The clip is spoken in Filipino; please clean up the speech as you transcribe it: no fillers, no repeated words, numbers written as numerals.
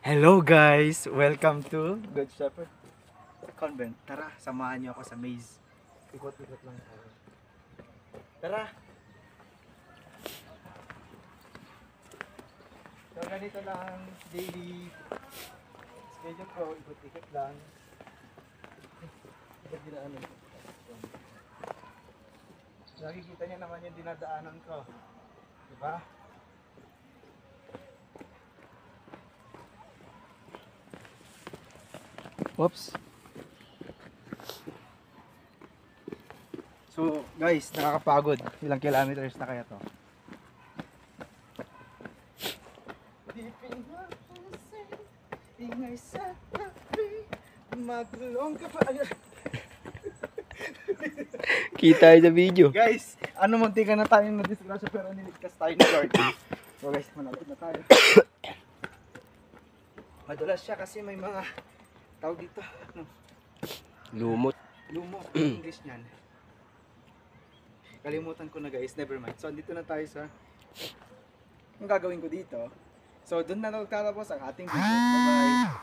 Hello guys! Welcome to Good Shepherd Convent. Tara, samahan niyo ako sa maze. Ikot-ikot lang tayo. Tara! So ganito lang daily schedule ko. Ikot-ikot lang. Ikot dinaanan ko. Nakikita niyo naman yung dinadaanan ko. Diba? Oops. So guys, nakakapagod. Ilang kilometers na kaya to? Ingay sa tabi, magulong ka pa. Kita sa video. Guys, ano munti ka na tayong nadisgrasya pero niligtas tayo ni Lord. So guys, malapit na tayo. Madulas siya kasi may mga tawag dito. Ano? Lumot. Lumo. English niyan. Kalimutan ko na guys, never mind. So andito na tayo sa ang gagawin ko dito. So doon na nagtatapos ang ating video. Bye bye.